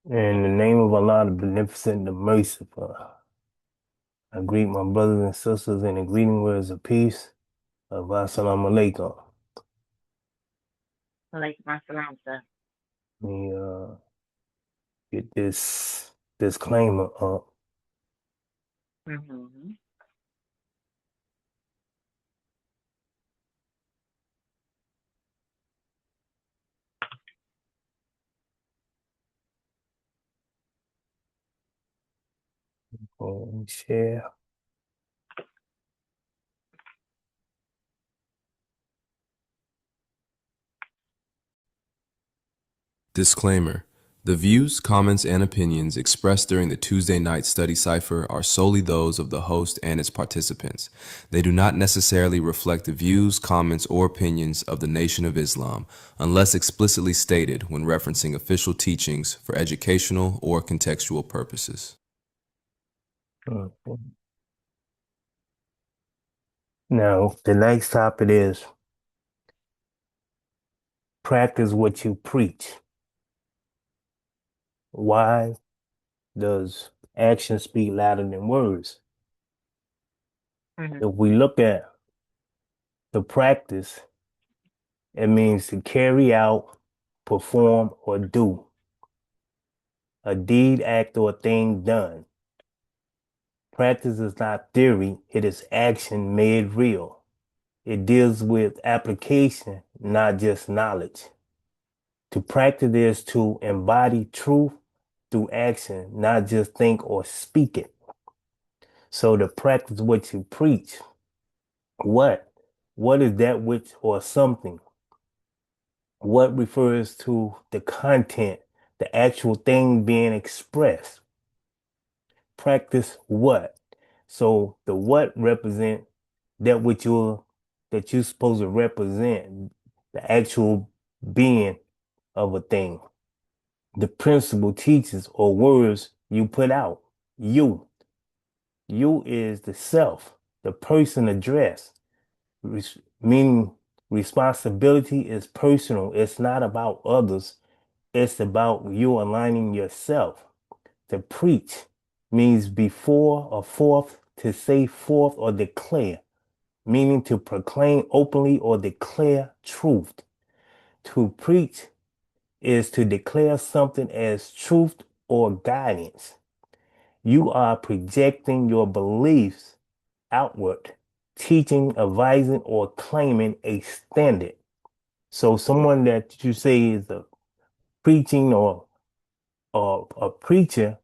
In the name of Allah, the Beneficent, the Merciful, I greet my brothers and sisters in the greeting words of peace of Assalamu alaikum. Alaikum assalam, sir. Let me get this disclaimer up. Mm-hmm. Let me share. Disclaimer. The views, comments, and opinions expressed during the Tuesday night study cipher are solely those of the host and its participants. They do not necessarily reflect the views, comments, or opinions of the Nation of Islam, unless explicitly stated when referencing official teachings for educational or contextual purposes. Now, the next topic is practice what you preach. Why does action speak louder than words? Mm-hmm. If we look at the practice, it means to carry out, perform, or do a deed, act, or thing done. Practice is not theory, it is action made real. It deals with application, not just knowledge. To practice is to embody truth through action, not just think or speak it. So to practice what you preach, what? What is that which or something? What refers to the content, the actual thing being expressed? Practice what? So the what represent that which you're supposed to represent, the actual being of a thing. The principle teaches or words you put out. You. You is the self, the person addressed. Meaning responsibility is personal. It's not about others. It's about you aligning yourself. To preach means before or forth, to say forth or declare, meaning to proclaim openly or declare truth. To preach is to declare something as truth or guidance. You are projecting your beliefs outward, teaching, advising, or claiming a standard. So someone that you say is a preaching or a preacher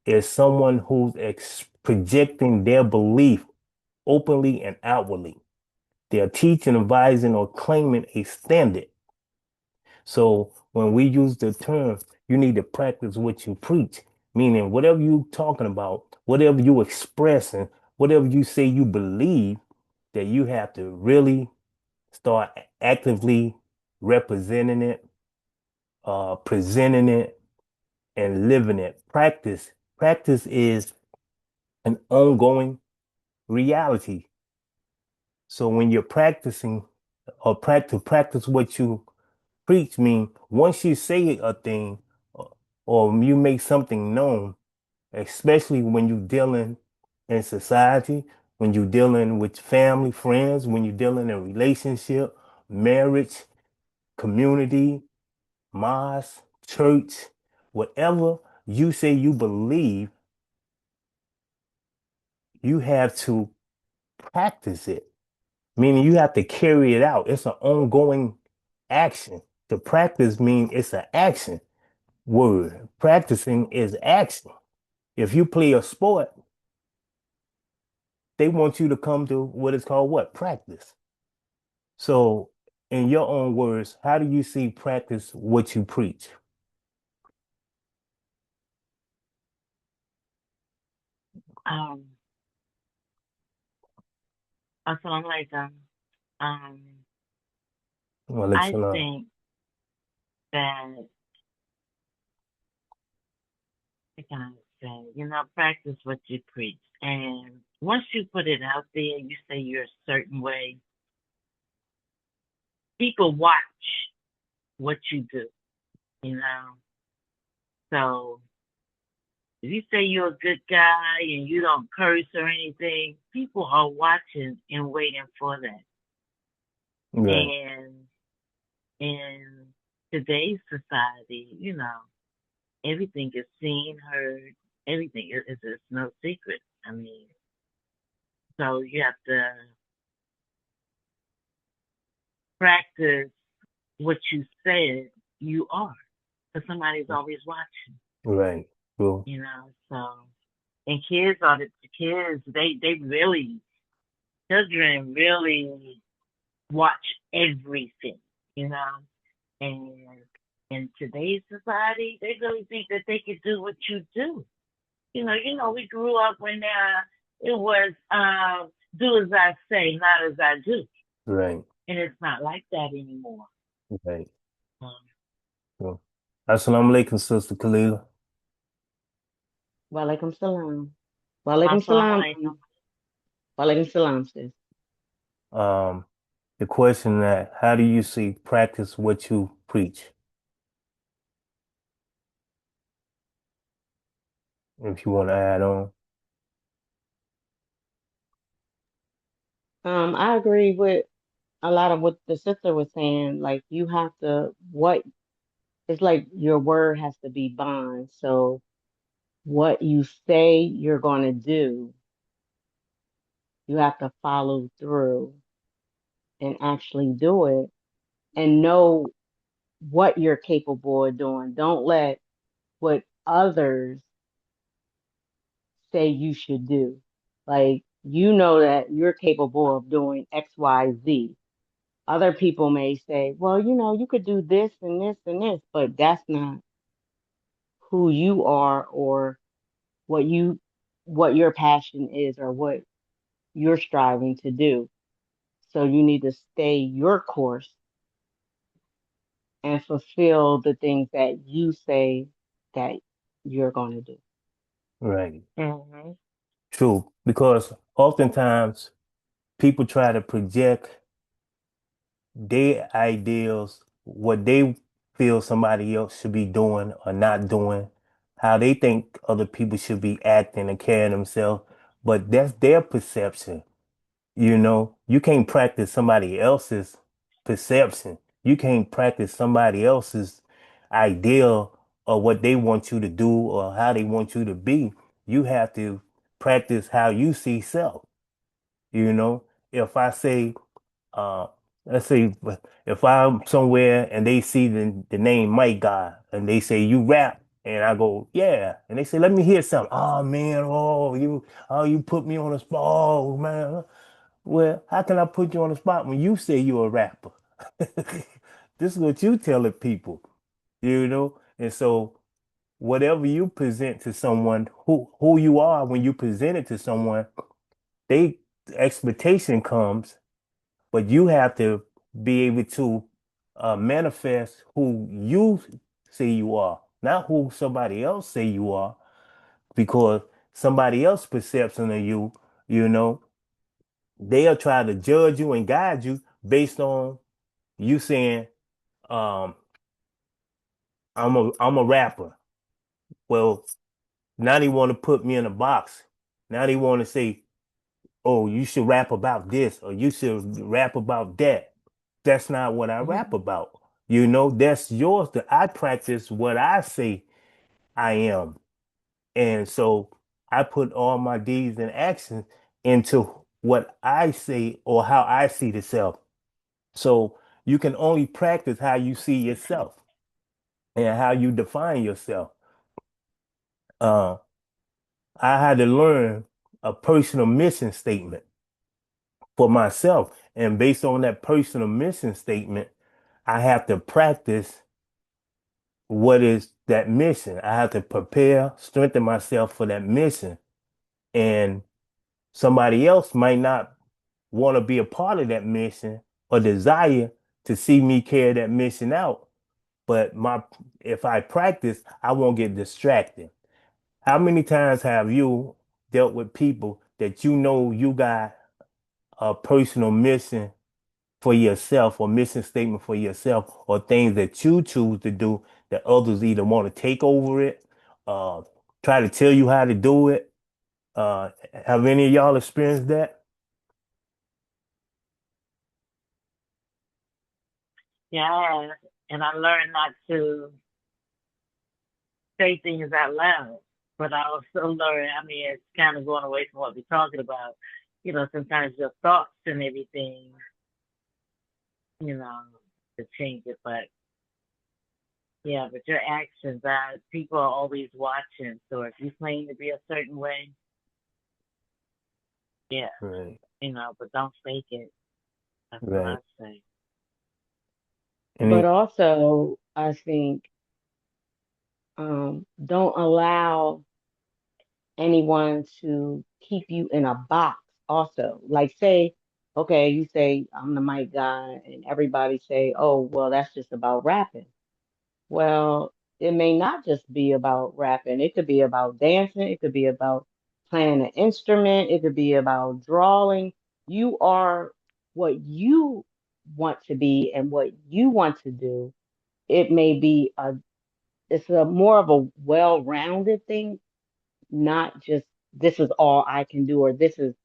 is someone who's projecting their belief openly and outwardly. They're teaching, advising, or claiming a standard. So when we use the term, you need to practice what you preach, meaning whatever you talking about, whatever you expressing, whatever you say you believe, that you have to really start actively representing it, presenting it, and living it. Practice is an ongoing reality. So when you're practicing or practice what you preach, mean once you say a thing or you make something known, especially when you're dealing in society, when you're dealing with family, friends, when you're dealing in relationship, marriage, community, mosque, church, whatever you say you believe, you have to practice it. Meaning you have to carry it out. It's an ongoing action. The practice means it's an action word. Practicing is action. If you play a sport, they want you to come to what is called what? Practice. So, in your own words, how do you see practice what you preach? Um, Assalamu alaikum. Um, Well, I think that I can say, practice what you preach. And once you put it out there, you say you're a certain way, people watch what you do, you know. So If you say you're a good guy and you don't curse or anything, people are watching and waiting for that. Right. And in today's society, everything is seen, heard, everything is it's no secret. I mean, so you have to practice what you said you are, because somebody's always watching, Right. True. So, and kids are the kids, they really, children really watch everything, you know, and in today's society, they really think that they could do what you do. We grew up when it was do as I say, not as I do, Right. and it's not like that anymore. Right. Um, True. Assalamu alaikum, Sister Kalila. Walaikum salam. Walaikum Assalamu salam. alaikum. Walaikum salam, sis. Um, the question that how do you see practice what you preach? If you want to add on. I agree with a lot of what the sister was saying. Like you have to it's like your word has to be bond. So what you say you're gonna do, you have to follow through and actually do it and know what you're capable of doing. Don't let what others say you should do. Like you know that you're capable of doing X, Y, Z. Other people may say, well, you could do this and this and this, but that's not who you are or what what your passion is or what you're striving to do. So you need to stay your course and fulfill the things that you say that you're going to do. Right. mm-hmm. True. Because oftentimes people try to project their ideals, what they feel somebody else should be doing or not doing, how they think other people should be acting and carrying themselves. But that's their perception. You can't practice somebody else's perception. You can't practice somebody else's ideal or what they want you to do or how they want you to be. You have to practice how you see self. You know, if I say, uh, let's say if I'm somewhere and they see the name Mike God and they say you rap and I go, yeah. And they say, let me hear something. Oh man, you put me on the spot. Oh man. Well, how can I put you on the spot when you say you're a rapper? This is what you telling people, And so whatever you present to someone, who you are when you present it to someone, they expectation comes, but you have to be able to manifest who you say you are, not who somebody else say you are, because somebody else perception of you, you know, they'll try to judge you and guide you based on you saying, um, I'm a rapper. Well, now they want to put me in a box. Now they want to say, oh, you should rap about this or you should rap about that. That's not what I rap about. That's yours. That I practice what I say I am. And so I put all my deeds and actions into what I say or how I see the self. So you can only practice how you see yourself and how you define yourself. Uh, I had to learn a personal mission statement for myself. And based on that personal mission statement, I have to practice what is that mission. I have to prepare, strengthen myself for that mission. And somebody else might not want to be a part of that mission or desire to see me carry that mission out. But if I practice, I won't get distracted. How many times have you dealt with people that you got a personal mission for yourself or mission statement for yourself or things that you choose to do that others either want to take over it, uh, try to tell you how to do it. Have any of y'all experienced that? Yeah, and I learned not to say things out loud. But I also learned, I mean, it's kind of going away from what we're talking about. Sometimes your thoughts and everything, you know, to change it. But yeah, but your actions, people are always watching. So if you claim to be a certain way, yeah, Right, but don't fake it. That's what I right. say. But Any, also, I think don't allow anyone to keep you in a box also. Like say, okay, you say I'm the mic guy and everybody say, oh, well, that's just about rapping. Well, it may not just be about rapping. It could be about dancing. It could be about playing an instrument. It could be about drawing. You are what you want to be and what you want to do. It may be it's a more of a well-rounded thing, not just this is all I can do or this is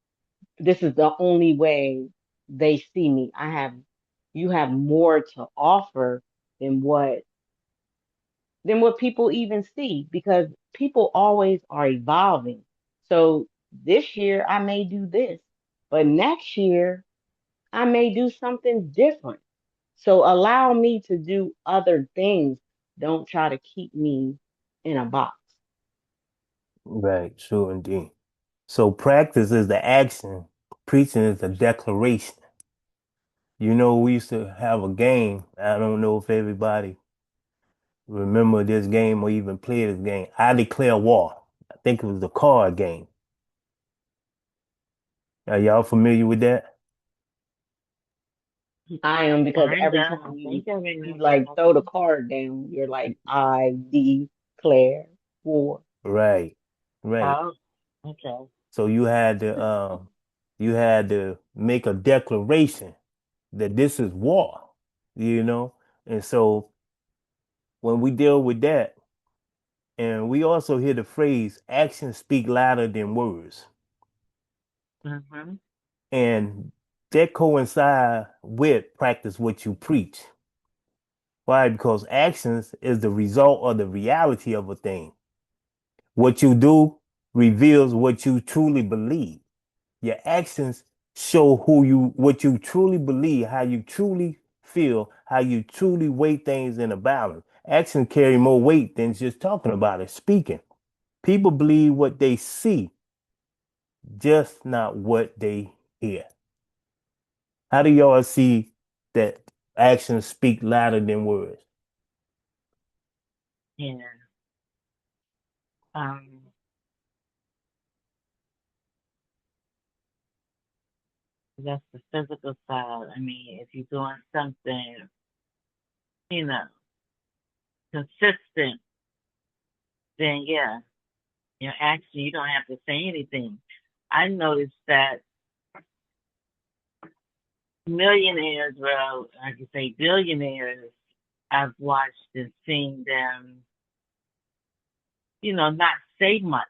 the only way they see me. You have more to offer than what people even see because people always are evolving. So this year I may do this, but next year I may do something different. So allow me to do other things. Don't try to keep me in a box. right, sure indeed. So practice is the action, preaching is the declaration. We used to have a game. I don't know if everybody remember this game or even play this game. I declare war. I think it was the card game. Are y'all familiar with that? I am because every Kinda. I time you think I you remember. like throw the card down, you're like, I declare war. Right, right. Oh, okay. So you had to make a declaration that this is war, you know? And so when we deal with that, and we also hear the phrase actions speak louder than words. Mhm. And that coincide with practice what you preach. Why? Because actions is the result of the reality of a thing. What you do reveals what you truly believe. Your actions show what you truly believe, how you truly feel, how you truly weigh things in a balance. Actions carry more weight than just talking about it, speaking. People believe what they see, just not what they hear. How do y'all see that actions speak louder than words? Yeah. Um, that's the physical side. I mean, if you're doing something, you know, consistent, then yeah, your action, you don't have to say anything. I noticed that millionaires, well, I could say billionaires, I've watched and seen them, not say much,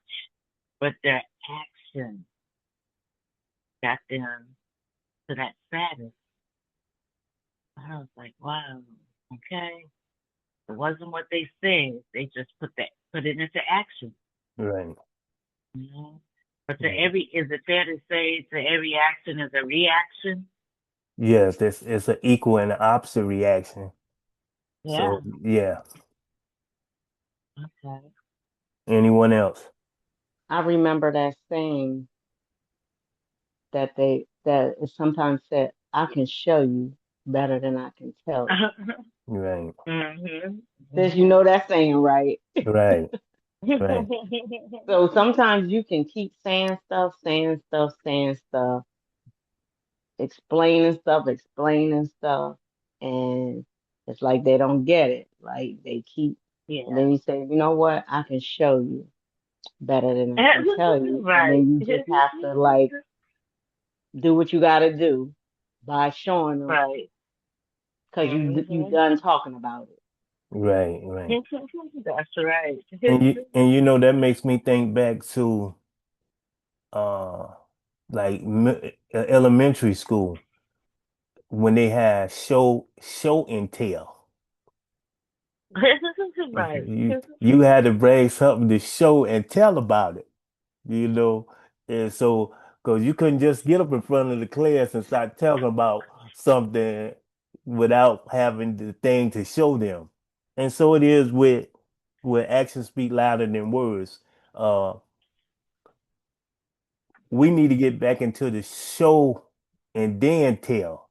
but their action got them to that status. I was like, wow, okay. It wasn't what they said. They just put it into action. Right. You know? But Right. is it fair to say to every action is a reaction? Yes, it's an equal and an opposite reaction. Yeah. So yeah. Okay. Anyone else? I remember that saying that is sometimes said, I can show you better than I can tell you. Right. Mhm. Since you Mhm. know that saying, right? Right. Right. So sometimes you can keep saying stuff, saying stuff, explaining stuff, and it's like they don't get it. Like they keep, and Yeah. then you say, you know what? I can show you better than I can tell you, and Right. then you just have to like do what you got to do by showing them Right. because you Mhm. done talking about it. Right, right. That's right. And you know that makes me think back to uh like elementary school when they had show and tell. Right. You had to bring something to show and tell about it, you know. And so, because you couldn't just get up in front of the class and start talking about something without having the thing to show them. And so it is with actions speak louder than words. Uh, we need to get back into the show and then tell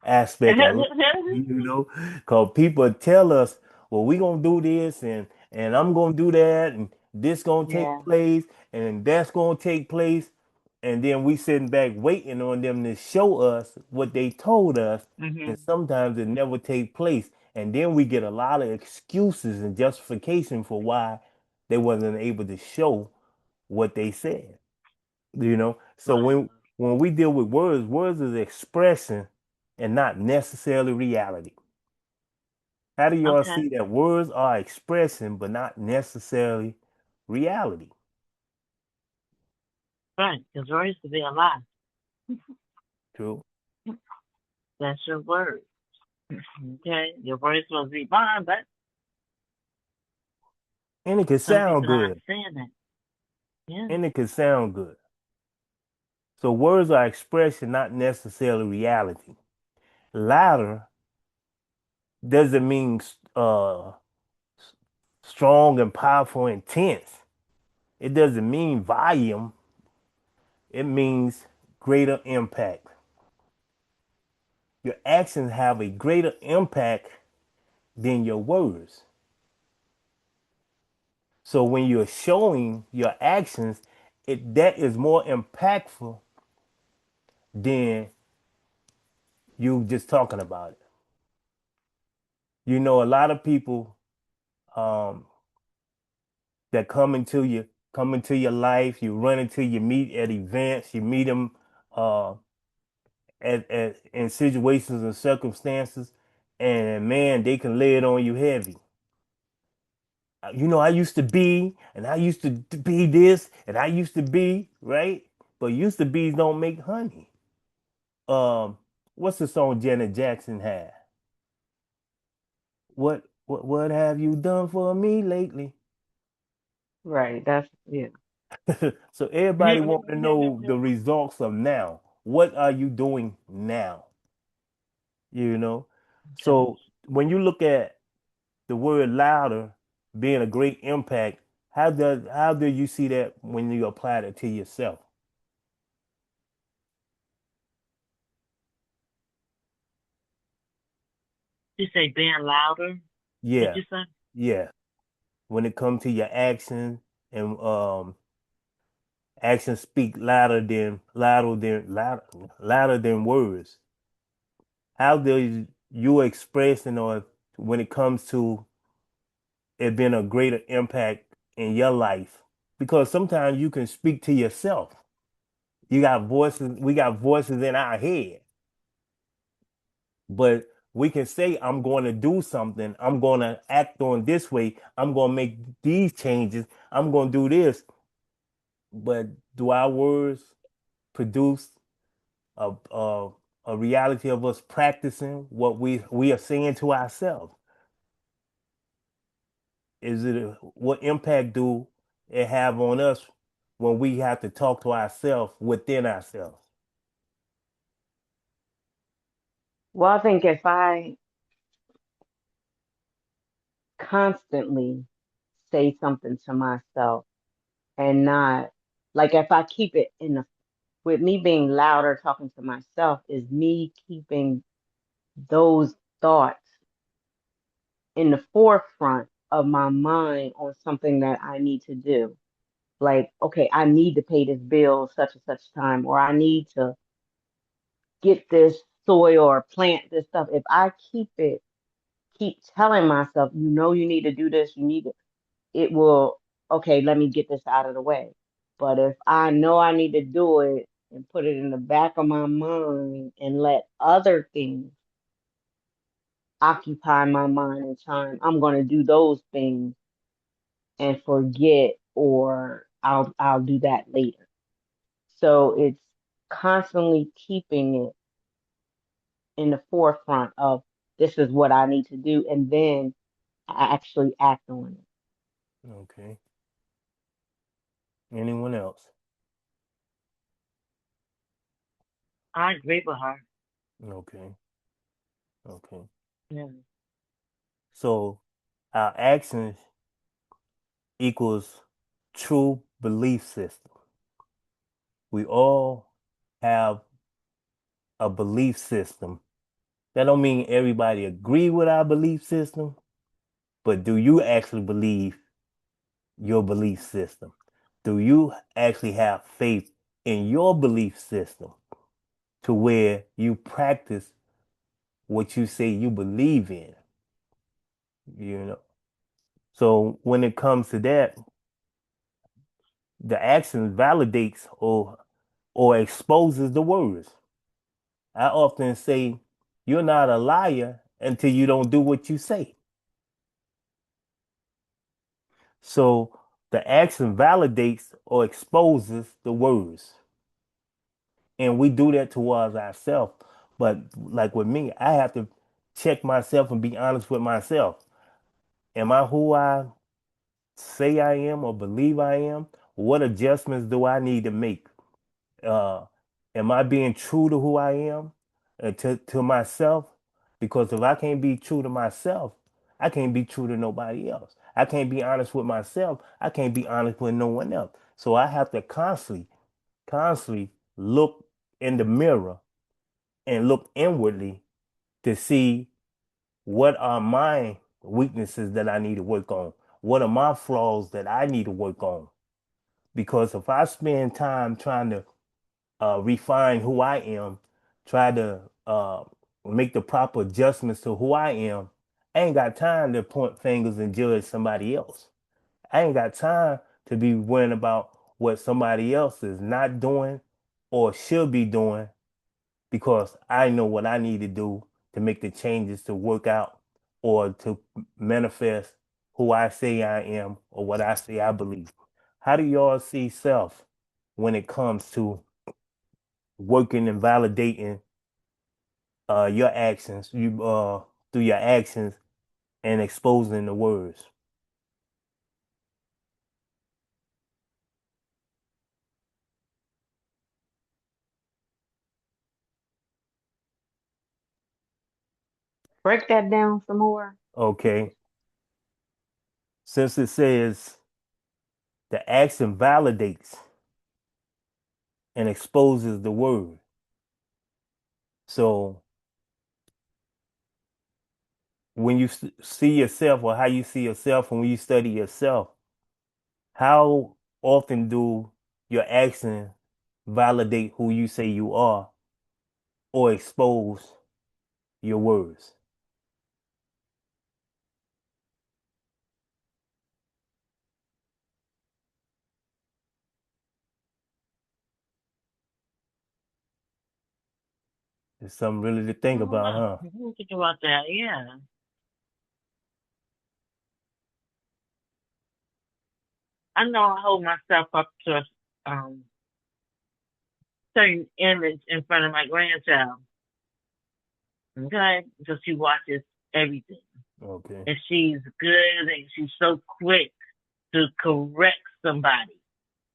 aspect of life, you know, because people tell us, well, we gonna do this and I'm gonna do that and this gonna take Yeah. place and that's gonna take place, and then we sitting back waiting on them to show us what they told us, and Hmm. sometimes it never take place, and then we get a lot of excuses and justification for why they wasn't able to show what they said, you know. So Right. when we deal with words, words is expression and not necessarily reality. How do y'all Okay. see that words are expression but not necessarily reality? Right. Because words to be a lie. True. That's your word. Okay. Your word's supposed to be bond, but And it can some sound people don't good. understand that. Yeah. And it can sound good. So words are expression, not necessarily reality. Louder doesn't mean strong and powerful, intense. It doesn't mean volume. It means greater impact. Your actions have a greater impact than your words. So when you're showing your actions, that is more impactful than you just talking about it. You know, a lot of people um, that come into your life, you run into, you meet at events, you meet them uh, at in situations and circumstances, and man, they can lay it on you heavy. You know, I used to be, and I used to be this, and I used to be, right? But used to be's don't make honey. Um, what's the song Janet Jackson had? What have you done for me lately? Right. That's yeah. So everybody want to know the results of now. What are you doing now? You know? Okay. So when you look at the word louder being a great impact, how do you see that when you apply it to yourself? You say being louder? What Yeah, you say? yeah. When it comes to your actions and actions speak louder than words. How do you expressing or when it comes to it being a greater impact in your life? Because sometimes you can speak to yourself. We got voices in our head, but we can say, I'm going to do something. I'm going to act on this way. I'm going to make these changes. I'm going to do this. But do our words produce a a reality of us practicing what we are saying to ourselves? What impact do it have on us when we have to talk to ourselves within ourselves? Well, I think if I constantly say something to myself and not like if I keep it in the with me being louder talking to myself is me keeping those thoughts in the forefront of my mind on something that I need to do. Like, okay, I need to pay this bill such and such time, or I need to get this soil or plant this stuff. If I keep telling myself, you know, you need to do this, you need to, it will, okay, let me get this out of the way. But if I know I need to do it and put it in the back of my mind and let other things, occupy my mind and time, I'm going to do those things and forget, or I'll do that later. So it's constantly keeping it in the forefront of this is what I need to do, and then I actually act on it. Okay. Anyone else? I agree with her. Okay. Okay. Yeah. So our actions equals true belief system. We all have a belief system. That don't mean everybody agree with our belief system, but do you actually believe your belief system? Do you actually have faith in your belief system to where you practice what you say you believe in? You know. So when it comes to that, the action validates or exposes the words. I often say you're not a liar until you don't do what you say. So the action validates or exposes the words. And we do that towards ourselves. But like with me, I have to check myself and be honest with myself. Am I who I say I am or believe I am? What adjustments do I need to make? Uh, am I being true to who I am and to myself? Because if I can't be true to myself, I can't be true to nobody else. I can't be honest with myself. I can't be honest with no one else. So I have to constantly look in the mirror and look inwardly to see what are my weaknesses that I need to work on. What are my flaws that I need to work on? Because if I spend time trying to refine who I am, try to make the proper adjustments to who I am, I ain't got time to point fingers and judge somebody else. I ain't got time to be worrying about what somebody else is not doing or should be doing because I know what I need to do to make the changes to work out or to manifest who I say I am or what I say I believe. How do y'all see self when it comes to working and validating your actions, you through your actions and exposing the words? Break that down some more. Okay. Since it says the action validates and exposes the word. So when you see yourself or how you see yourself and when you study yourself, how often do your actions validate who you say you are or expose your words? It's something really to I think don't about, know. huh? I didn't think about that. Yeah. I know I hold myself up to a certain image in front of my grandchild. Okay? Because she watches everything. Okay. And she's good and she's so quick to correct somebody.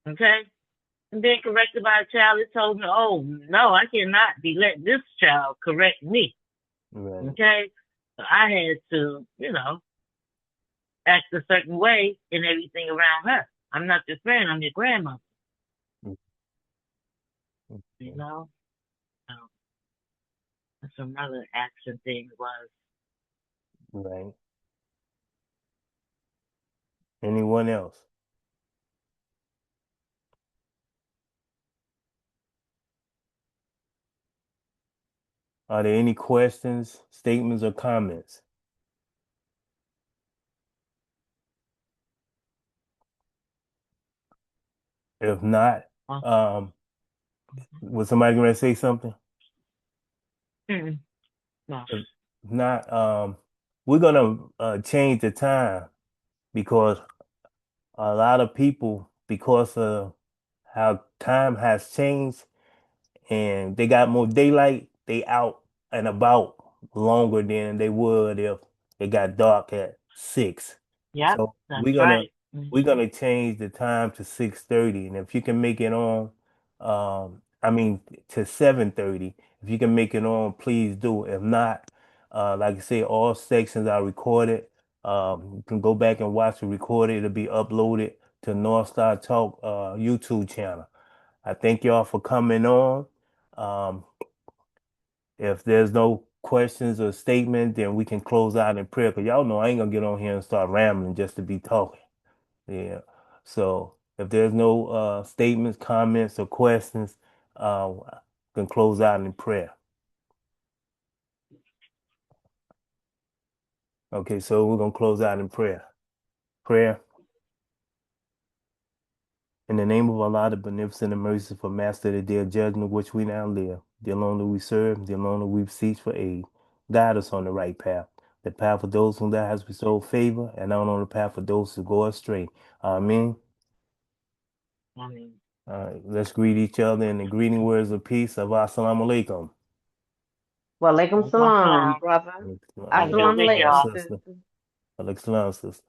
Okay? And being corrected by a child, it told me, oh, no, I cannot be letting this child correct me. Right. Okay? So I had to, act a certain way in everything around her. I'm not your friend, I'm your grandmother. Mm, You okay. know? So that's another action thing was. Right. Anyone else? Are there any questions, statements, or comments? If not, Well, was somebody going to say something? mm, no. not we're gonna change the time because a lot of people, because of how time has changed and they got more daylight, they out and about longer than they would if it got dark at 6. Yep, So that's we're gonna right. we're gonna change the time to 6:30, and if you can make it on, I mean to 7:30, if you can make it on, please do. If not, like I say, all sections are recorded. You can go back and watch the recording. It'll be uploaded to North Star Talk YouTube channel. I thank y'all for coming on. Um, if there's no questions or statement, then we can close out in prayer. Cause y'all know I ain't gonna get on here and start rambling just to be talking. Yeah. So if there's no statements, comments, or questions, we can close out in prayer. Okay, so we're gonna close out in prayer. Prayer. In the name of Allah, the beneficent and merciful Master, the day of judgment which we now live, the alone that we serve, the alone that we beseech for aid, guide us on the right path, the path of those whom thou hast bestowed favor, and not on the path of those who go astray. Amen. I mean, All right, let's greet each other in the greeting words of peace of Assalamu alaikum. Walaikum welcome salam, salam. brother. Have a good Assalamu week, Alaikum salam, alaikum, y'all. sister. sister. Alaikum salam, sister.